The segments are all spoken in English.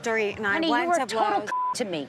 Dorit and I Honey, went you were to a total blows. to me.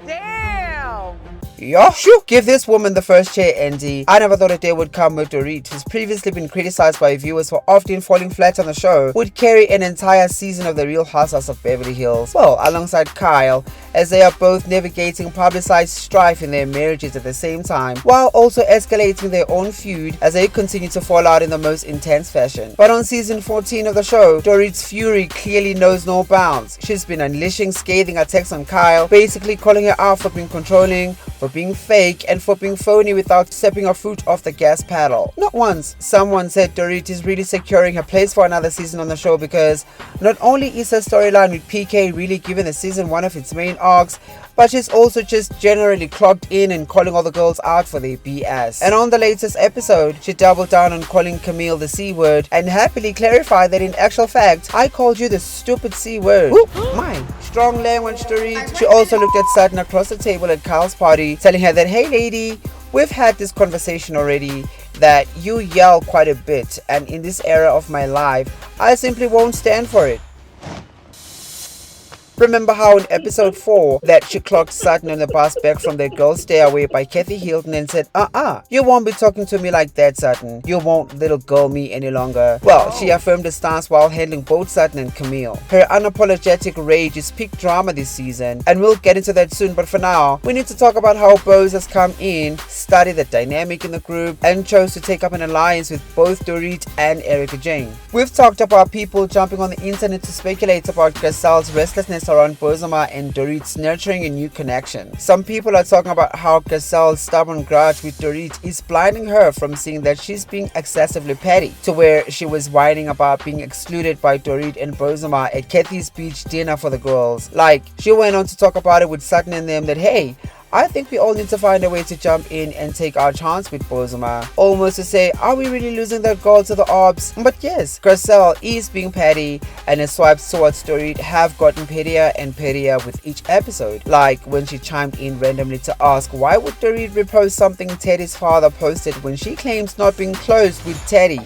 Damn! Yosh, give this woman the first chair, Andy. I never thought a day would come where Dorit, who's previously been criticized by viewers for often falling flat on the show, would carry an entire season of The Real Housewives of Beverly Hills. Well, alongside Kyle, as they are both navigating publicized strife in their marriages at the same time, while also escalating their own feud as they continue to fall out in the most intense fashion. But on season 14 of the show, Dorit's fury clearly knows no bounds. She's been unleashing scathing attacks on Kyle, basically calling her out for being controlling, for being fake, and for being phony without stepping her foot off the gas pedal. Not once. Someone said Dorit is really securing her place for another season on the show because not only is her storyline with PK really given the season one of its main arcs, but she's also just generally clocked in and calling all the girls out for their BS. And on the latest episode, she doubled down on calling Camille the C word and happily clarified that in actual fact, I called you the stupid C word. Ooh, mine. Strong language, Dorit. She also looked at Sutton across the table at Kyle's party, telling her that, hey lady, we've had this conversation already, that you yell quite a bit, and in this era of my life, I simply won't stand for it. Remember how in episode 4 that she clocked Sutton on the bus back from their girls' stay away by Kathy Hilton and said, you won't be talking to me like that, Sutton. You won't little girl me any longer. Well, she affirmed the stance while handling both Sutton and Camille. Her unapologetic rage is peak drama this season, and we'll get into that soon, but for now, we need to talk about how Boz has come in, studied the dynamic in the group, and chose to take up an alliance with both Dorit and Erica Jane. We've talked about people jumping on the internet to speculate about Garcelle's restlessness around Bozoma and Dorit's nurturing a new connection. Some people are talking about how Garcelle's stubborn grudge with Dorit is blinding her from seeing that she's being excessively petty, to where she was whining about being excluded by Dorit and Bozoma at Kathy's beach dinner for the girls. Like, she went on to talk about it with Sutton and them that, hey, I think we all need to find a way to jump in and take our chance with Bozoma. Almost to say, are we really losing that girl to the RHOBH? But yes, Garcelle is being petty, and her swipes towards Dorit have gotten pettier and pettier with each episode. Like when she chimed in randomly to ask why would Dorit repost something Teddy's father posted when she claims not being close with Teddy.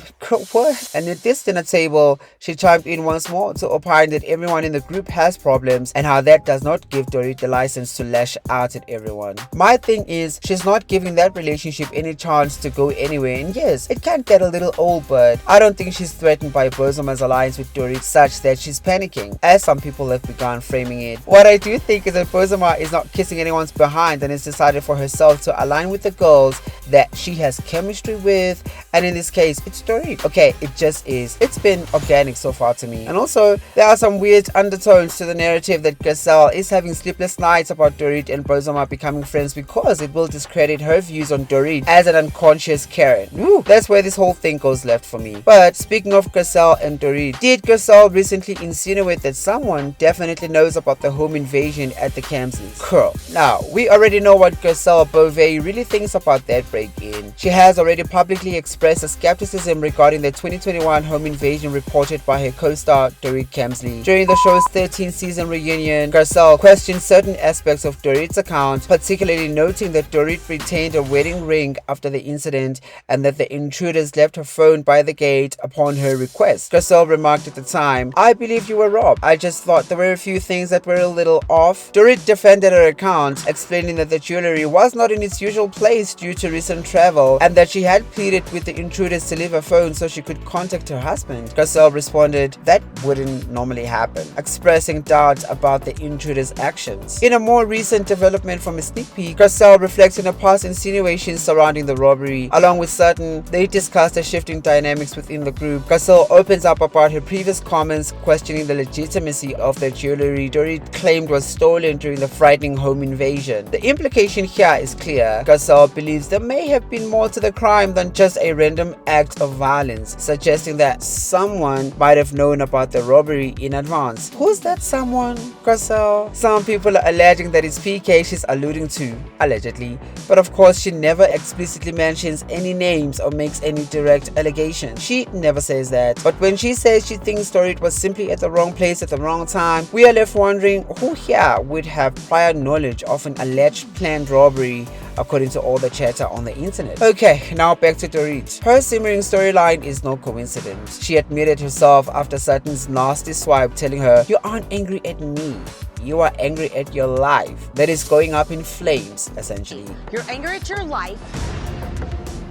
What? And at this dinner table, she chimed in once more to opine that everyone in the group has problems and how that does not give Dorit the license to lash out at everyone. My thing is, she's not giving that relationship any chance to go anywhere, and yes, it can get a little old, but I don't think she's threatened by Bozoma's alliance with Dorit such that she's panicking, as some people have begun framing it. What I do think is that Bozoma is not kissing anyone's behind and has decided for herself to align with the girls that she has chemistry with, and in this case, it's Dorit. Okay, it just is. It's been organic so far to me. And also, there are some weird undertones to the narrative that Garcelle is having sleepless nights about Dorit and Bozoma becoming friends because it will discredit her views on Dorit as an unconscious Karen. Ooh, that's where this whole thing goes left for me. But speaking of Garcelle and Dorit, did Garcelle recently insinuate that someone definitely knows about the home invasion at the Camsleys? Girl. Now, we already know what Garcelle Beauvais really thinks about that break-in. She has already publicly expressed a skepticism regarding the 2021 home invasion reported by her co-star Dorit Camsley. During the show's 13th season reunion, Garcelle questioned certain aspects of Dorit's account, particularly noting that Dorit retained a wedding ring after the incident and that the intruders left her phone by the gate upon her request. Garcelle remarked at the time, I believe you were robbed. I just thought there were a few things that were a little off. Dorit defended her account, explaining that the jewelry was not in its usual place due to recent travel and that she had pleaded with the intruders to leave her phone so she could contact her husband. Garcelle responded, that wouldn't normally happen, expressing doubt about the intruders' actions. In a more recent development from a sneak peek, Garcelle reflects on her past insinuations surrounding the robbery. Along with Sutton, they discuss the shifting dynamics within the group. Garcelle opens up about her previous comments questioning the legitimacy of the jewelry Dorit claimed was stolen during the frightening home invasion. The implication here is clear. Garcelle believes there may have been more to the crime than just a random act of violence, suggesting that someone might have known about the robbery in advance. Who's that someone, Garcelle? Some people are alleging that it's PK she's alluding to, allegedly, but of course she never explicitly mentions any names or makes any direct allegations. She never says that, but when she says she thinks Dorit was simply at the wrong place at the wrong time, we are left wondering who here would have prior knowledge of an alleged planned robbery according to all the chatter on the internet. Okay, now back to Dorit. Her simmering storyline is no coincidence. She admitted herself after Sutton's nasty swipe telling her, "You aren't angry at me. You are angry at your life that is going up in flames," essentially. You're angry at your life.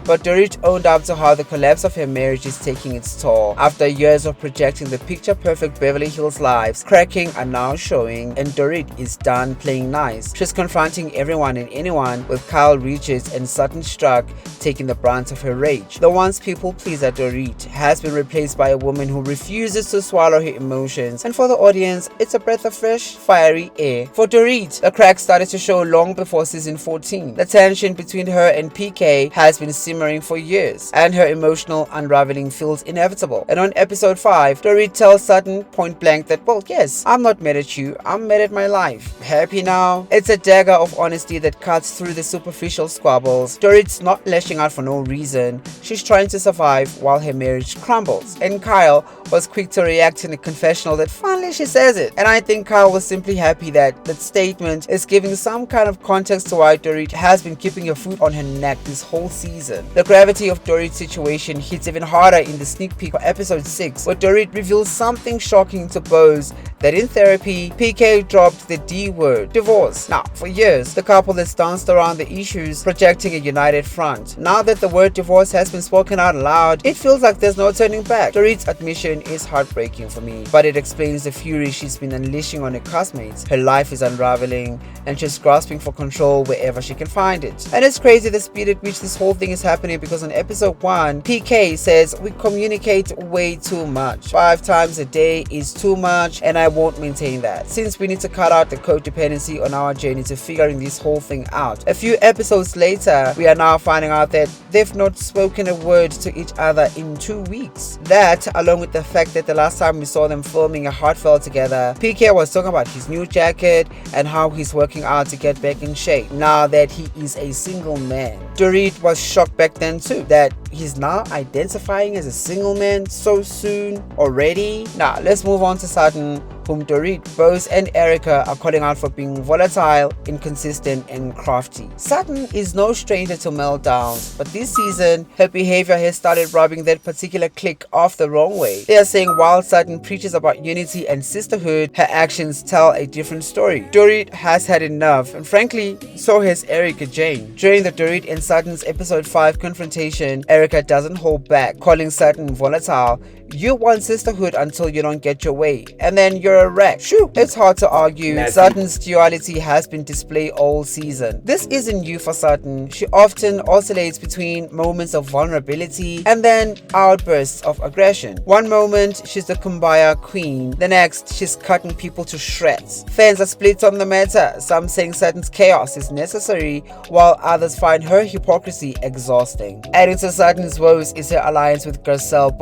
But Dorit owned up to how the collapse of her marriage is taking its toll. After years of projecting the picture-perfect Beverly Hills lives, cracking are now showing, and Dorit is done playing nice. She's confronting everyone and anyone, with RHOBH and Sutton Struck taking the brunt of her rage. The once people-pleaser Dorit has been replaced by a woman who refuses to swallow her emotions, and for the audience, it's a breath of fresh, fiery air. For Dorit, the crack started to show long before season 14. The tension between her and PK has been simmering for years, and her emotional unraveling feels inevitable. And on episode 5, Dorit tells Sutton point blank that, well, yes, I'm not mad at you, I'm mad at my life. Happy now? It's a dagger of honesty that cuts through the superficial squabbles. Dorit's not lashing out for no reason. She's trying to survive while her marriage crumbles. And Kyle was quick to react in a confessional that finally she says it. And I think Kyle was simply happy that that statement is giving some kind of context to why Dorit has been keeping her foot on her neck this whole season. The gravity of Dorit's situation hits even harder in the sneak peek for episode 6, where Dorit reveals something shocking to Boz, that in therapy, PK dropped the D word, divorce. Now, for years, the couple has danced around the issues, projecting a united front. Now that the word divorce has been spoken out loud, it feels like there's no turning back. Dorit's admission is heartbreaking for me, but it explains the fury she's been unleashing on her castmates. Her life is unraveling, and she's grasping for control wherever she can find it. And it's crazy the speed at which this whole thing is happening, because on episode 1, PK says we communicate way too much. 5 times a day is too much, and I won't maintain that, since we need to cut out the codependency on our journey to figuring this whole thing out. A few episodes later, we are now finding out that they've not spoken a word to each other in 2 weeks. That, along with the fact that the last time we saw them filming a Heartfelt together, PK was talking about his new jacket and how he's working out to get back in shape now that he is a single man. Dorit was shocked back then too, that he's now identifying as a single man so soon already. Now let's move on to Sutton, whom Dorit, Boz and Erica are calling out for being volatile, inconsistent and crafty. Sutton is no stranger to meltdowns, but this season her behavior has started rubbing that particular clique off the wrong way. They are saying while Sutton preaches about unity and sisterhood, her actions tell a different story. Dorit has had enough, and frankly, so has Erica Jane. During the Dorit and Sutton's episode 5 confrontation, Erica doesn't hold back, calling Sutton volatile. You want sisterhood until you don't get your way, and then you're a wreck. Shoo, it's hard to argue. Sutton's duality has been displayed all season. This isn't new for Sutton. She often oscillates between moments of vulnerability and then outbursts of aggression. One moment, she's the kumbaya queen. The next, she's cutting people to shreds. Fans are split on the matter, some saying Sutton's chaos is necessary, while others find her hypocrisy exhausting. Adding to Sutton's woes is her alliance with Garcelle,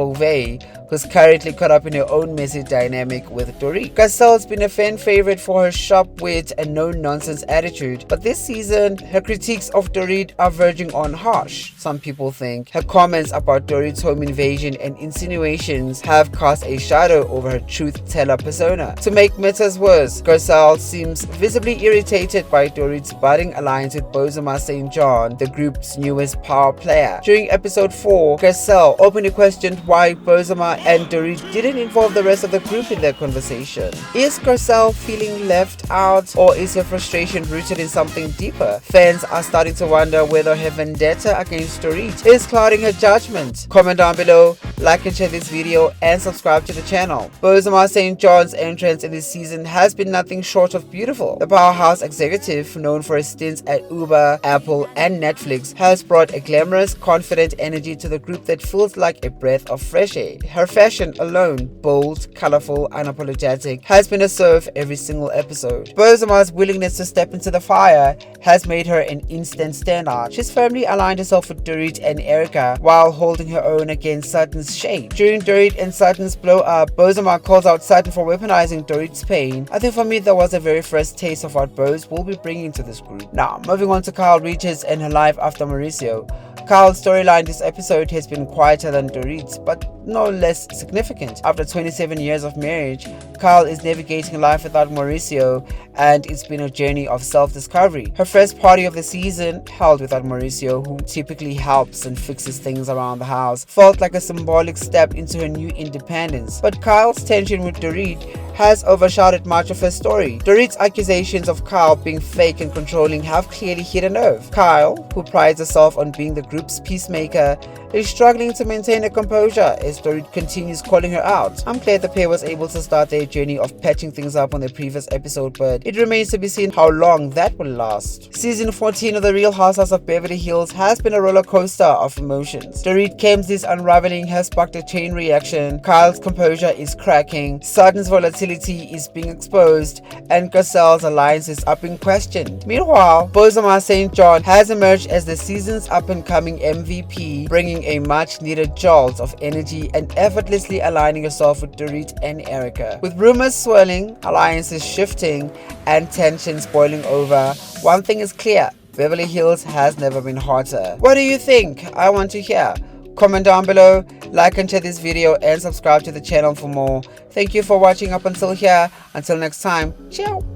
who's currently caught up in her own messy dynamic with Dorit. Garcelle's been a fan favorite for her sharp wit and no-nonsense attitude, but this season, her critiques of Dorit are verging on harsh, some people think. Her comments about Dorit's home invasion and insinuations have cast a shadow over her truth-teller persona. To make matters worse, Garcelle seems visibly irritated by Dorit's budding alliance with Bozoma St. John, the group's newest power player. During episode 4, Garcelle openly questioned why Bozoma and Dorit didn't involve the rest of the group in their conversation. Is Garcelle feeling left out, or is her frustration rooted in something deeper? Fans are starting to wonder whether her vendetta against Dorit is clouding her judgment. Comment down below, like and share this video, and subscribe to the channel. Bozoma St. John's entrance in this season has been nothing short of beautiful. The powerhouse executive, known for his stints at Uber, Apple and Netflix, has brought a glamorous, confident energy to the group that feels like a breath of fresh air. Her fashion alone, bold, colorful, unapologetic, has been a serve every single episode. Bozoma's willingness to step into the fire has made her an instant standout. She's firmly aligned herself with Dorit and Erica while holding her own against Sutton's shade. During Dorit and Sutton's blow up, Bozoma calls out Sutton for weaponizing Dorit's pain. I think for me that was the very first taste of what Boz will be bringing to this group. Now, moving on to RHOBH and her life after Mauricio. Kyle's storyline this episode has been quieter than Dorit's, but no less significant. After 27 years of marriage, Kyle is navigating life without Mauricio, and it's been a journey of self-discovery. Her first party of the season, held without Mauricio, who typically helps and fixes things around the house, felt like a symbolic step into her new independence. But Kyle's tension with Dorit has overshadowed much of her story. Dorit's accusations of Kyle being fake and controlling have clearly hit a nerve. Kyle, who prides herself on being the group's peacemaker, is struggling to maintain her composure as Dorit continues calling her out. I'm glad the pair was able to start their journey of patching things up on the previous episode, but it remains to be seen how long that will last. Season 14 of The Real Housewives of Beverly Hills has been a roller coaster of emotions. Dorit Kemsley's unraveling has sparked a chain reaction, Kyle's composure is cracking, Sutton's volatility is being exposed, and Garcelle's alliance is up in question. Meanwhile, Bozoma St. John has emerged as the season's up-and-coming MVP, bringing a much-needed jolt of energy and effortlessly aligning herself with Dorit and Erica. With rumors swirling, alliances shifting, and tensions boiling over, one thing is clear: Beverly Hills has never been hotter. What do you think? I want to hear. Comment down below, like and share this video, and subscribe to the channel for more. Thank you for watching up until here. Until next time, ciao.